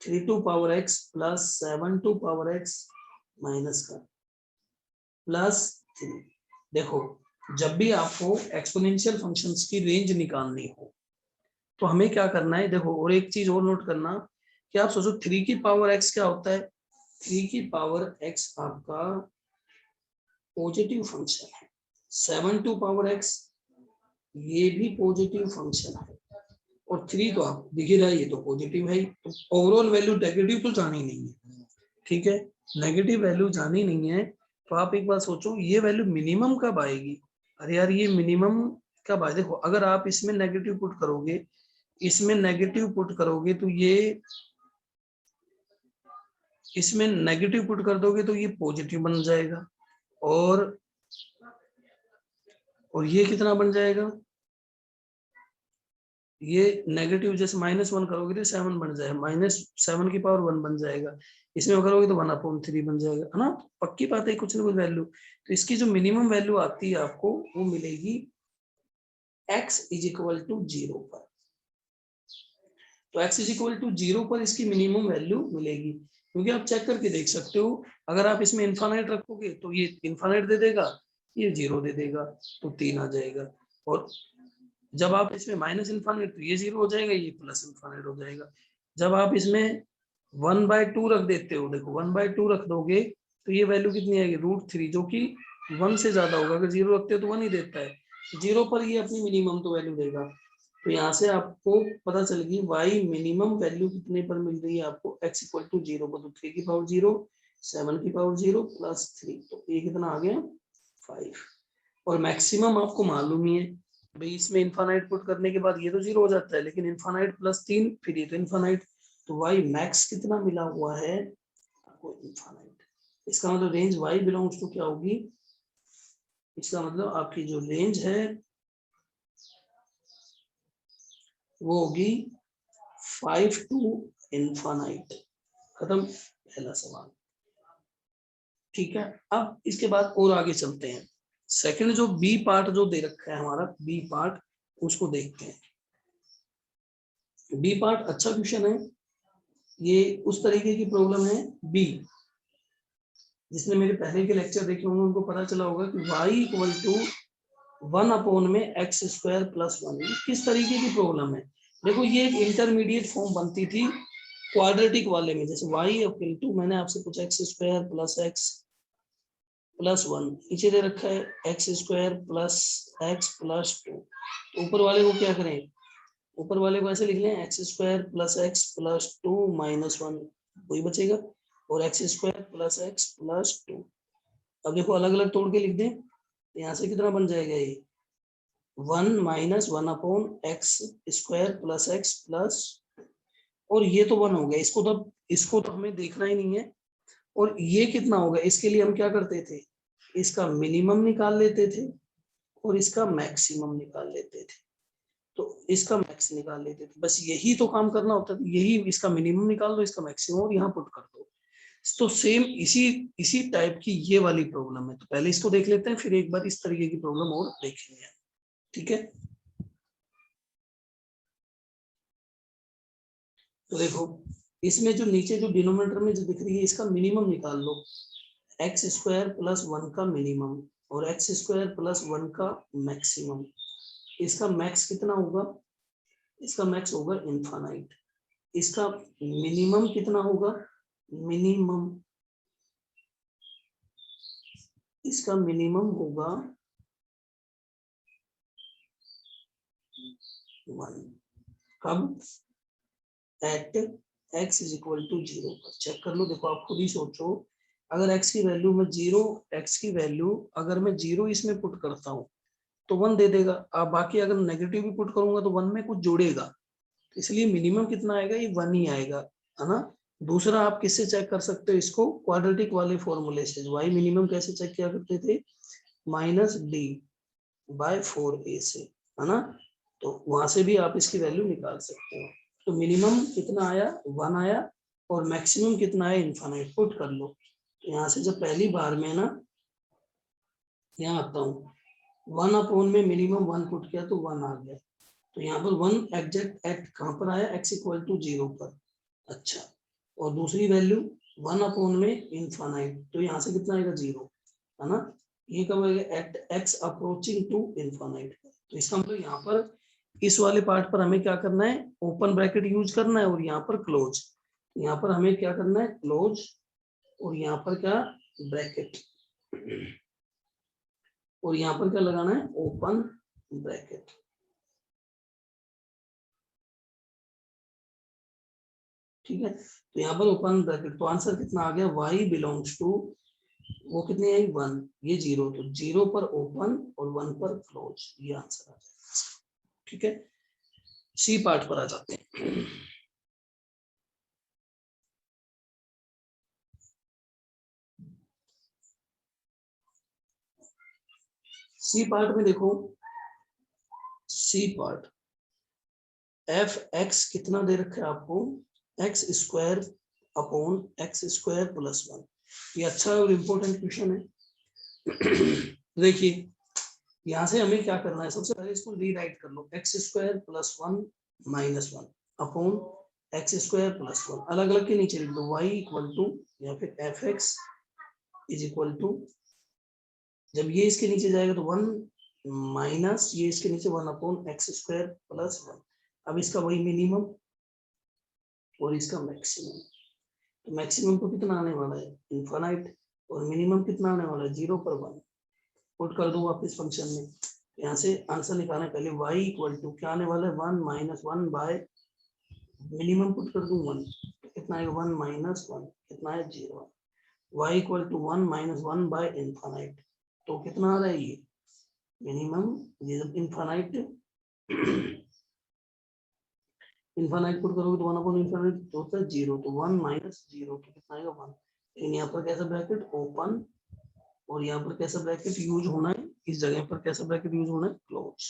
3 to power x plus 7 to power x minus का +3। देखो जब भी आपको एक्सपोनेंशियल फंक्शंस की रेंज निकालनी हो तो हमें क्या करना है, देखो और एक चीज और नोट करना कि आप सोचो 3 की पावर x क्या होता है, 3 की पावर x आपका पॉजिटिव फंक्शन है, 7 टू पावर x ये भी पॉजिटिव फंक्शन है, और 3 तो आप दिख ही रहा है ये तो पॉजिटिव है, तो ओवरऑल वैल्यू नेगेटिव तो जानी नहीं है, ठीक है, नेगेटिव वैल्यू जानी नहीं है। तो आप एक बात सोचो ये वैल्यू मिनिमम कब आएगी, अरे यार ये मिनिमम कब आए, देखो अगर आप इसमें नेगेटिव पुट करोगे, इसमें नेगेटिव पुट करोगे तो ये, इसमें नेगेटिव पुट कर दोगे तो ये पॉजिटिव बन जाएगा, और ये कितना बन जाएगा, ये नेगेटिव जैसे -1 करोगे तो 7 बन जाएगा, -7 की पावर 1 बन जाएगा, इसमें करोगे तो 1/3 बन जाएगा, है ना, पक्की बात है कुछ ना कुछ वैल्यू। तो इसकी जो मिनिमम वैल्यू आती है आपको वो मिलेगी x = 0 पर, तो x = 0 पर इसकी मिनिमम वैल्यू मिलेगी, क्योंकि आप चेक करके देख सकते हो अगर आप इसमें इनफाइनाइट रखोगे तो ये इनफाइनाइट दे देगा, ये 0 दे देगा, तो 3 आ जाएगा, और जब आप इसमें -इनफाइनाइट तो ये 0 हो जाएगा, ये +इनफाइनाइट हो जाएगा। जब आप इसमें 1/2 रख देते हो, देखो 1/2 रख दोगे तो ये वैल्यू कितनी आएगी, √3, जो कि 1 से ज्यादा होगा, अगर 0 रखते हो तो 1 ही देता है, 0 पर ये अपनी मिनिमम तो वैल्यू देगा। तो यहाँ से आपको पता चल गई y मिनिमम वैल्यू कितने पर मिल रही है आपको, x = 0 पर, तो 3 की पावर 0, 7 की पावर 0 +3, तो ये कितना आ गया 5। और मैक्सिमम आपको मालूम ही है भाई, इसमें इनफाइनाइट पुट करने के बाद ये तो 0 हो जाता है, लेकिन इनफाइनाइट +3 फिर ये तो इनफाइनाइट, तो y मैक्स कितना मिला हुआ है आपको, इनफाइनाइट। इसका मतलब रेंज y बिलोंग्स टू क्या होगी, इसका मतलब आपकी जो रेंज है वो होगी 5 टू इनफाइनाइट। खत्म पहला सवाल, ठीक है। अब इसके बाद और आगे चलते हैं, सेकंड जो बी पार्ट जो दे रखा है हमारा, बी पार्ट उसको देखते हैं। बी पार्ट अच्छा क्वेश्चन है, ये उस तरीके की प्रॉब्लम है बी, जिसने मेरे पहले के लेक्चर देखे होंगे उनको पता चला होगा कि y = 1/x² + 1, किस तरीके की प्रॉब्लम है। देखो ये एक इंटरमीडिएट फॉर्म बनती थी क्वाड्रेटिक वाले में, जैसे y मैंने आपसे पूछा x² + x + 1, नीचे दे रखा है x² + x + 2, तो ऊपर वाले को क्या करें, ऊपर वाले को ऐसे लिख लें x² + x + 2 - 1, वही बचेगा, और x² + x + 2। अब देखो अलग अलग तोड़ के लिख दें, यहाँ से कितना बन जाएगा, ये 1 - 1/x² + x +, और ये तो 1 हो गया, इसको तो हमें देखना ही नहीं है। और ये कितना होगा, इसके लिए हम क्या करते थे, इसका मिनिमम निकाल लेते थे और इसका मैक्सिमम निकाल लेते थे, तो इसका मैक्स निकाल लेते थे, बस यही तो काम करना होता था, यही, इसका मिनिमम निकाल दो, इसका मैक्सिमम और यहाँ पुट कर दो। तो सेम इसी टाइप की ये वाली प्रॉब्लम है, तो पहले इसको देख लेते हैं, फिर एक बार इस तरीके की प्रॉब्लम और देखेंगे, ठीक है। तो देखो इसमें जो नीचे जो डिनोमिनेटर में जो दिख रही है, इसका मिनिमम निकाल लो, x² + 1 का मिनिमम और x² + 1 का मैक्सिमम, इसका मैक्स कितना होगा, इसका मैक्स होगा इनफाइनाइट, इसका मिनिमम कितना होगा, मिनिमम, इसका मिनिमम होगा 1, कब, एट x = 0 पर। चेक कर लो, देखो आप खुद ही सोचो, अगर x की वैल्यू में 0, x की वैल्यू अगर मैं 0 इसमें पुट करता हूँ तो 1 दे देगा, आप बाकी अगर नेगेटिव भी पुट करूंगा तो 1 में कुछ जोड़ेगा, इसलिए मिनिमम कितना आएगा, ये 1 ही आएगा, है ना। दूसरा आप किससे चेक कर सकते हो इसको, क्वाड्रेटिक वाले फॉर्मूले से, y मिनिमम कैसे चेक किया करते थे, -d/4a से, है ना, तो वहां से भी आप इसकी वैल्यू निकाल सकते हो। तो मिनिमम कितना आया, 1 आया, और मैक्सिमम कितना आया, इनफाइनाइट, पुट कर लो। यहाँ से जब पहली बार में ना, यहाँ आता हूँ, 1 में मिनिमम 1 पुट किया तो 1 आ गया, तो यहाँ पर 1 एग्जैक्ट एट कहाँ पर आया, x = 0 पर। अच्छा, और दूसरी वैल्यू 1 अपॉन में इनफाइनाइट, तो यहाँ से कितना आएगा 0, है ना। ये कब आएगा at x approaching to infinite. तो इसका मतलब यहाँ पर इस वाले पार्ट पर हमें क्या करना है, ओपन ब्रैकेट यूज करना है, और यहाँ पर क्लोज। यहाँ पर हमें क्या करना है, क्लोज, और यहाँ पर क्या, ब्रैकेट, और यहाँ पर क्या लगाना है, ओपन ब्रैकेट। ठीक है, तो यहाँ पर ओपन ब्रैकेट, तो आंसर कितना आ गया, y बिलोंग्स टू, वो कितनी आई 1, ये 0, तो 0 पर ओपन और 1 पर क्लोज, ये आंसर आ जाएगा। ठीक है, सी पार्ट पर आ जाते हैं। सी पार्ट में देखो, सी पार्ट एफ एक्स कितना दे रखा है आपको, x square upon x square plus 1। ये अच्छा और इम्पोर्टेंट क्वेश्चन है। देखिए यहाँ से हमें क्या करना है, सबसे पहले इसको रीराइट कर लो, x square plus 1 minus 1 upon x square plus 1, अलग अलग के नीचे लिख दो, y इक्वल टू, या फिर F X is equal to, जब ये इसके नीचे जाएगा तो 1 माइनस ये इसके नीचे 1 अपॉन एक्स स्क्वायर प्लस 1। अब इसका वही मिनिमम और इसका मैक्सिमम, तो मैक्सिमम तो कितना आने वाला है, इनफाइनाइट, और मिनिमम कितना आने वाला है, 0 पर 1। पुट कर दो वापस फंक्शन में, यहाँ से आंसर निकालने पहले y इक्वल टू क्या आने वाला है, 1 माइनस 1 बाय मिनिमम पुट कर दूं 1, तो कितना आएगा 1 माइनस 1, कितना है 0। y equal to 1 minus 1 by infinite, तो कितना आ रहा है ये मिनिमम, ये जब इनफाइनाइट इनफाइनाइट पुट करोगे तो 1 अपॉन इनफाइनाइट तो होता है 0, तो 1 माइनस 0, तो कितना आएगा 1। लेकिन यहाँ पर कैसा ब्रैकेट ओपन, और यहाँ पर कैसा ब्रैकेट यूज होना है, इस जगह पर कैसा ब्रैकेट यूज होना है, क्लोज।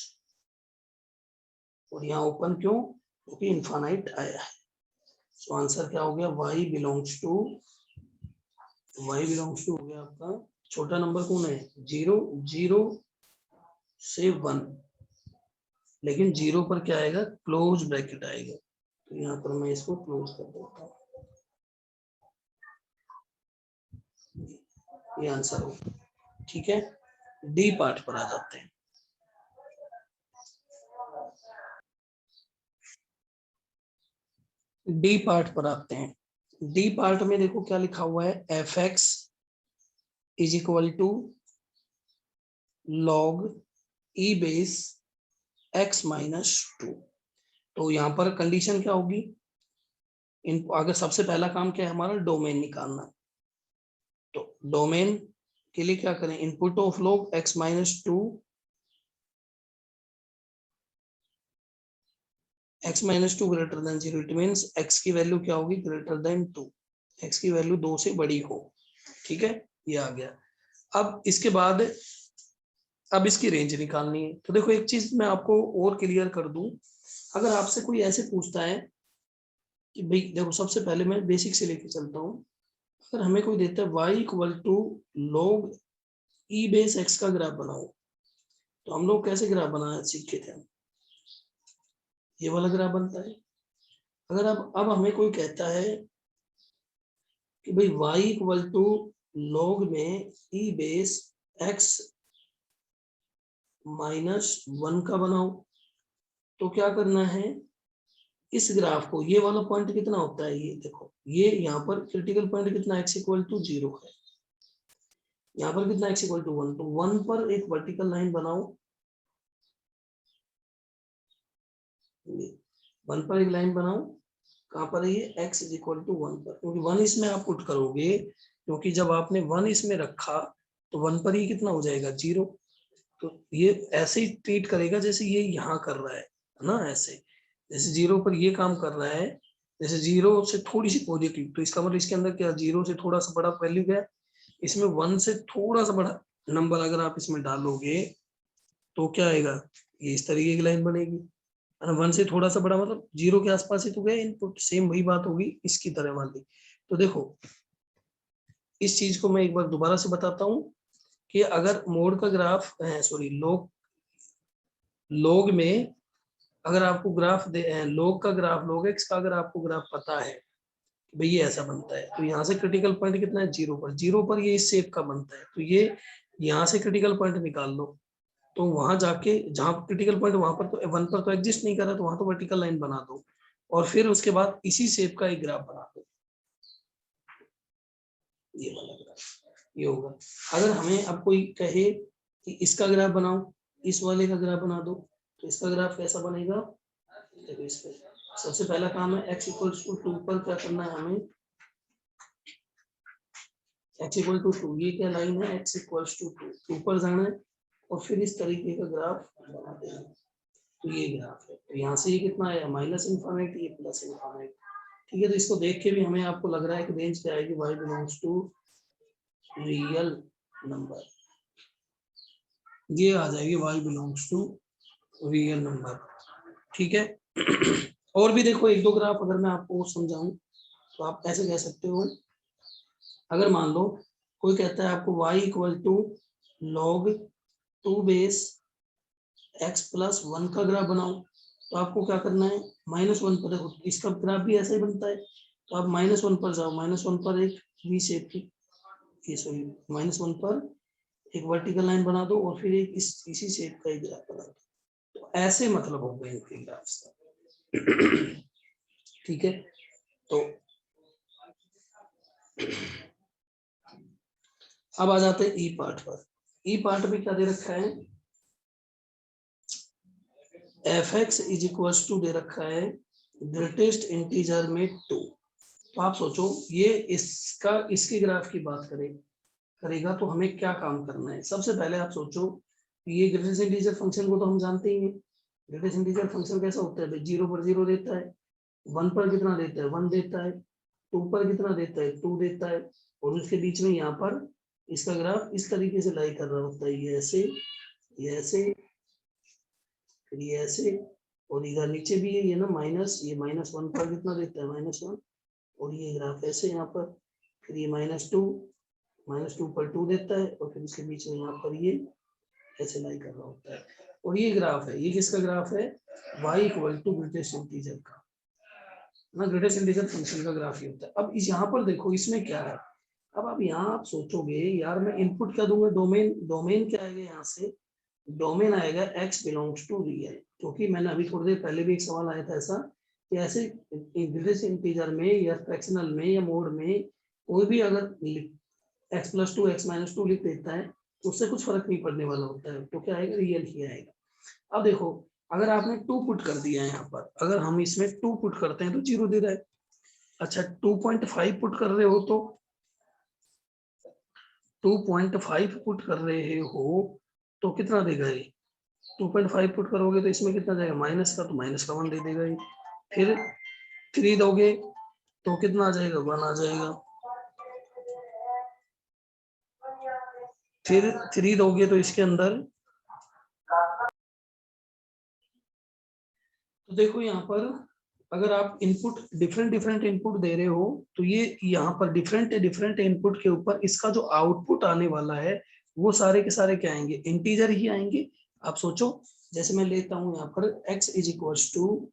और यहाँ ओपन क्यों, क्योंकि इनफाइनाइट आया है। सो आंसर क्या हो गया, y belongs to, y belongs to हो गया आपका, छोटा नंबर कौन है, 0, 0 से 1, लेकिन 0 पर क्या आएगा, क्लोज ब्रैकेट आएगा, तो यहाँ पर मैं इसको क्लोज कर देता हूँ, ये आंसर हो। ठीक है, डी पार्ट पर आ जाते हैं। डी पार्ट पर आते हैं। डी पार्ट में देखो क्या लिखा हुआ है, F X is equal to log E base X minus 2। तो यहाँ पर कंडीशन क्या होगी, इन अगर सबसे पहला काम क्या है हमारा, डोमेन निकालना। तो डोमेन के लिए क्या करें, input of log x minus 2, x minus 2 greater than 0, it means x की वैल्यू क्या होगी, ग्रेटर देन 2, एक्स की वैल्यू 2 से बड़ी हो। ठीक है, ये आ गया। अब इसके बाद अब इसकी रेंज निकालनी है। तो देखो एक चीज मैं आपको और क्लियर कर दूं, अगर आपसे कोई ऐसे पूछता है कि भाई देखो, सबसे पहले मैं बेसिक से लेके चलता हूँ, अगर हमें कोई देता है y equal to log E base X का ग्राफ बनाओ, तो हम लोग कैसे ग्राफ बनाना सीखे थे, ये वाला ग्राफ बनता है। अगर अब हमें कोई कहता है कि भाई y इक्वल टू log में ई बेस एक्स माइनस 1 का बनाओ, तो क्या करना है, इस ग्राफ को, ये वाला पॉइंट कितना होता है, ये देखो, ये यहाँ पर क्रिटिकल पॉइंट कितना, x इक्वल टू 0 है, यहाँ पर कितना x इक्वल टू 1, तो 1 पर एक वर्टिकल लाइन बनाओ, 1 पर एक लाइन बनाओ, कहाँ पर है ये, x इज इक्वल टू 1 पर, क्योंकि 1 इसमें आप पुट करोगे, क्योंकि जब आपने 1 इसमें रखा तो 1 पर ही कितना हो जाएगा 0, तो ये ऐसे ही ट्रीट करेगा जैसे ये यहाँ कर रहा है ना, ऐसे जैसे 0 पर ये काम कर रहा है, जैसे 0 से थोड़ी सी पॉजिटिव, तो इसका मतलब इसके अंदर क्या, 0 से थोड़ा सा बड़ा वैल्यू क्या है, इसमें 1 से थोड़ा सा बड़ा नंबर अगर आप इसमें डालोगे तो क्या आएगा, ये इस तरीके की लाइन बनेगी, 1 से थोड़ा सा बड़ा मतलब 0 के आसपास ही तो गया इनपुट, सेम वही बात होगी इसकी तरह वाली। तो देखो इस चीज को मैं एक बार दोबारा से बताता हूँ कि अगर मोड का ग्राफ सॉरी लॉग में अगर आपको ग्राफ दे, लॉग का ग्राफ, लॉग एक्स का अगर आपको ग्राफ पता है भाई ये ऐसा बनता है। तो यहाँ से क्रिटिकल पॉइंट कितना है, 0 पर। 0 पर ये इस शेप का बनता है। तो ये यहाँ से क्रिटिकल पॉइंट निकाल लो। तो वहां जाके जहां क्रिटिकल पॉइंट, वहां पर तो 1 पर तो एग्जिस्ट नहीं कर रहा, तो वहां तो वर्टिकल लाइन बना दो और फिर उसके बाद इसी शेप का एक ग्राफ बना दो। ये वाला ग्राफ ये होगा। अगर हमें अब कोई कहे कि इसका ग्राफ बनाओ, इस वाले का ग्राफ बना दो, तो इसका ग्राफ कैसा बनेगा? देखो इस पे सबसे पहला काम है x इक्वल्स टू 2 पर क्या करना है हमें, x इक्वल टू 2, ये क्या लाइन है, x इक्वल्स टू 2 पर जाना है और फिर इस तरीके का ग्राफ बना देना। तो ये ग्राफ है। तो यहाँ से ये कितना आया, माइनस इनफाइनाइट, ये प्लस इनफाइनाइट। ठीक है, तो इसको देख के भी हमें आपको लग रहा है कि रेंज क्या आएगी, y belongs to real number. ये आ जाएगी y belongs to real number. ठीक है। और भी देखो एक दो ग्राफ अगर मैं आपको समझाऊं तो आप ऐसे कह सकते हो, अगर मान लो कोई कहता है आपको y equal to log 2 base x plus 1 का ग्राफ बनाओ, तो आपको क्या करना है, -1 पर। देखो इसका ग्राफ भी ऐसा ही बनता है। तो आप -1 पर जाओ, -1 पर एक वी शेप की, सॉरी -1 पर एक वर्टिकल लाइन बना दो और फिर एक इसी शेप का एक ग्राफ बना दो। तो ऐसे मतलब हो गए इनके ग्राफ्स का। ठीक है, तो अब आ जाते हैं ई पार्ट पर। ई पार्ट में क्या दे रखा है, fx इज इक्वल टू दे रखा है ग्रेटेस्ट इंटीजर में 2। तो आप सोचो ये इसका इसके ग्राफ की बात करेगा तो हमें क्या काम करना है। सबसे पहले आप सोचो ये ग्रेटेस्ट इंटीजर फंक्शन को तो हम जानते ही हैं। ग्रेटेस्ट इंटीजर फंक्शन कैसा होता है भाई, 0 पर 0 देता है, 1 पर कितना देता है, 1 देता है, 2 पर कितना देता है, 2 देता है, और उसके बीच में यहाँ पर इसका ग्राफ इस तरीके से लाई कर रहा होता है, ये ऐसे, ये ऐसे, फिर ये ऐसे, और इधर नीचे भी है ये ना माइनस, ये -1 पर कितना देता है, -1, और ये ग्राफ ऐसे यहाँ पर, फिर ये -2 पर 2 देता है, और फिर इसके बीच में यहाँ पर ये ऐसे लाई कर रहा होता है। और ये ग्राफ है, ये किसका ग्राफ है, y equal to greatest integer का ना, ग्रेटेस्ट इंटीजर फंक्शन का ग्राफ ही होता है। अब इस यहाँ पर देखो इसमें क्या है, अब आप यहाँ आप सोचोगे यार मैं इनपुट क्या दूंगा, डोमेन क्या आएगा, यहाँ से डोमेन आएगा x बिलोंग्स टू रियल। क्योंकि मैंने अभी थोड़ी देर पहले भी एक सवाल आया था ऐसा कि ऐसे ग्रेटेस्ट इंटीजर में या फ्रैक्शनल में या मोड में कोई भी अगर x प्लस 2 x माइनस 2 लिख देता है तो उससे कुछ फर्क नहीं पड़ने वाला होता है, तो क्या आएगा, रियल ही आएगा। अब देखो अगर आपने 2 पुट कर दिया है यहाँ पर, अगर हम इसमें 2 पुट करते हैं तो 0 दे रहा है। अच्छा 2.5 पुट कर रहे हो तो 2.5 पुट कर रहे हो तो कितना देगा ये, 2.5 पुट करोगे तो इसमें कितना जाएगा, माइनस का, तो माइनस का 1 दे देगा ये। फिर 3 दोगे तो कितना आ जाएगा, 1 आ जाएगा। फिर 3 दोगे तो इसके अंदर, तो देखो यहाँ पर अगर आप इनपुट डिफरेंट इनपुट दे रहे हो तो ये यहाँ पर डिफरेंट इनपुट के ऊपर इसका जो आउटपुट आने वाला है वो सारे के सारे क्या आएंगे, इंटीजर ही आएंगे। आप सोचो जैसे मैं लेता हूँ यहाँ पर x इज इक्वल टू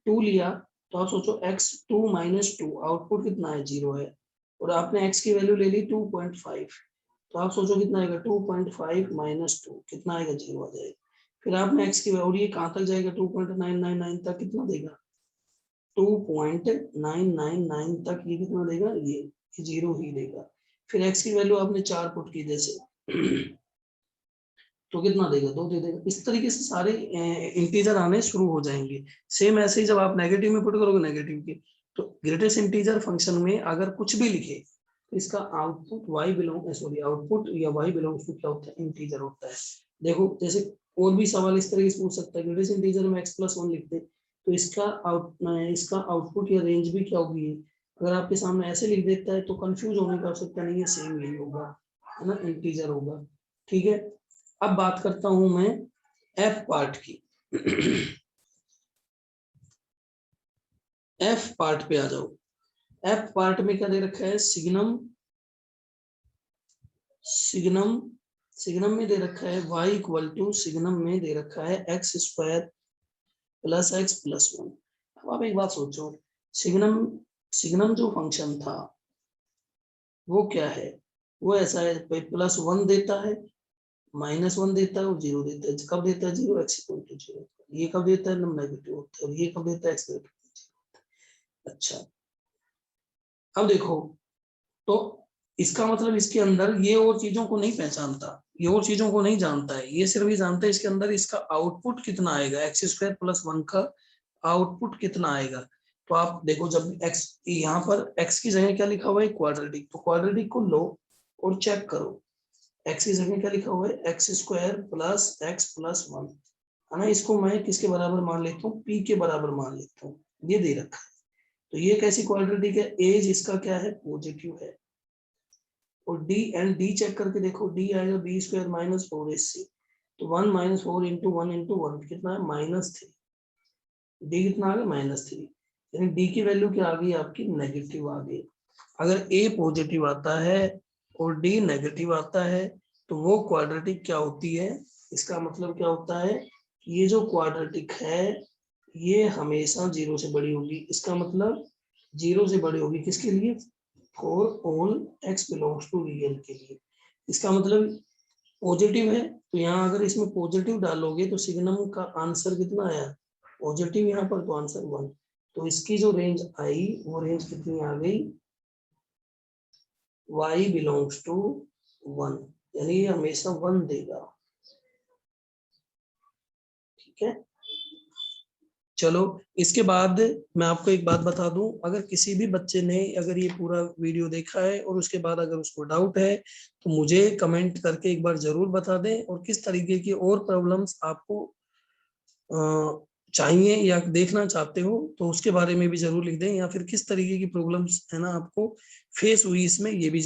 2 लिया, तो आप सोचो x2 माइनस 2 आउटपुट कितना है, 0 है, और आपने x की वैल्यू ले ली 2.5, तो आप सोचो कितना आएगा, 2.5 माइनस 2 कितना आएगा, 0 आ जाएगा। फिर आपने x की, और ये कहाँ तक जाएगा, 2.999 तक कितना देगा, 2.999 तक ये कितना देगा, ये 0 ही देगा। फिर x की वैल्यू आपने 4 पुट की जैसे तो कितना देगा, 2 दे देगा। इस तरीके से सारे इंटीजर आने शुरू हो जाएंगे। सेम ऐसे ही जब आप नेगेटिव में पुट करोगे नेगेटिव की, तो ग्रेटेस्ट इंटीजर फंक्शन में अगर कुछ भी लिखे तो इसका आउटपुट आउटपुट या y बिलोंग्स टू क्या होता है, इंटीजर होता है। देखो जैसे और भी सवाल इस तरीके से पूछ सकता है, ग्रेटेस्ट इंटीजर में x+1 लिखते तो इसका आउटपुट या रेंज भी क्या होगी, अगर आपके सामने ऐसे लिख देता है तो कंफ्यूज होने का आवश्यकता नहीं है, सेम यही होगा, है ना, इंटीजर होगा। ठीक है, अब बात करता हूं मैं एफ पार्ट की। एफ पार्ट पे आ जाओ। एफ पार्ट में क्या दे रखा है, सिग्नम में दे रखा है y इक्वल टू, सिग्नम में दे रखा है x² + x + 1। अब आप एक बात सोचो, सिग्नम सिग्नम जो फंक्शन था वो क्या है, वो ऐसा है +1 देता है, -1 देता है और 0 देता है। कब देता है 0? x equal to 0। ये कब देता है? नम नेगेटिव होता है। और ये कब देता है? x equal to 0। अच्छा, अब देखो, तो इसका मतलब इसके अंदर ये और चीजों को नहीं पहचानता, ये और चीजों को नहीं जानता है, ये सिर्फ ये जानता है इसके अंदर इसका आउटपुट कितना आएगा, x² + 1 का आउटपुट कितना आएगा। तो आप देखो, जब x यहाँ पर x की जगह क्या लिखा हुआ है? क्वाड्रेटिक। तो क्वाड्रेटिक को लो और चेक करो, x की जगह क्या लिखा हुआ है? x² + x + 1, है ना। इसको मैं किसके बराबर मान लेता हूँ? p के बराबर मान लेता हूँ। ये दे रखा है, तो ये कैसी क्वाड्रेटिक है? एज इसका क्या है? पॉजिटिव है। और डी एंड डी चेक करके देखो, डी आएगा b² - 4ac। तो 1 - 4 × 1 × 1 कितना है? -3। डी कितना आ गया? -3। यानी डी की वैल्यू क्या आ गई आपकी? नेगेटिव आ गई। अगर ए पॉजिटिव आता है और डी नेगेटिव आता है तो वो क्वाड्रेटिक क्या होती है? इसका मतलब क्या होता है? ये जो क्वाड्रेटिक है ये हमेशा 0 से बड़ी होगी। इसका मतलब 0 से बड़ी होगी किसके लिए? For all x belongs to real के लिए। इसका मतलब पॉजिटिव है, तो यहाँ अगर इसमें पॉजिटिव डालोगे तो सिग्नम का आंसर कितना आया? पॉजिटिव यहाँ पर, तो आंसर 1। तो इसकी जो रेंज आई वो रेंज कितनी आ गई? y बिलोंग्स टू 1, यानी ये हमेशा 1 देगा। ठीक है, चलो इसके बाद मैं आपको एक बात बता दूं, अगर किसी भी बच्चे ने अगर ये पूरा वीडियो देखा है और उसके बाद अगर उसको डाउट है तो मुझे कमेंट करके एक बार जरूर बता दें, और किस तरीके की और प्रॉब्लम्स आपको चाहिए या देखना चाहते हो तो उसके बारे में भी जरूर लिख दें, या फिर किस तरीके की प्रॉब्लम्स है ना आपको फेस हुई इसमें, ये भी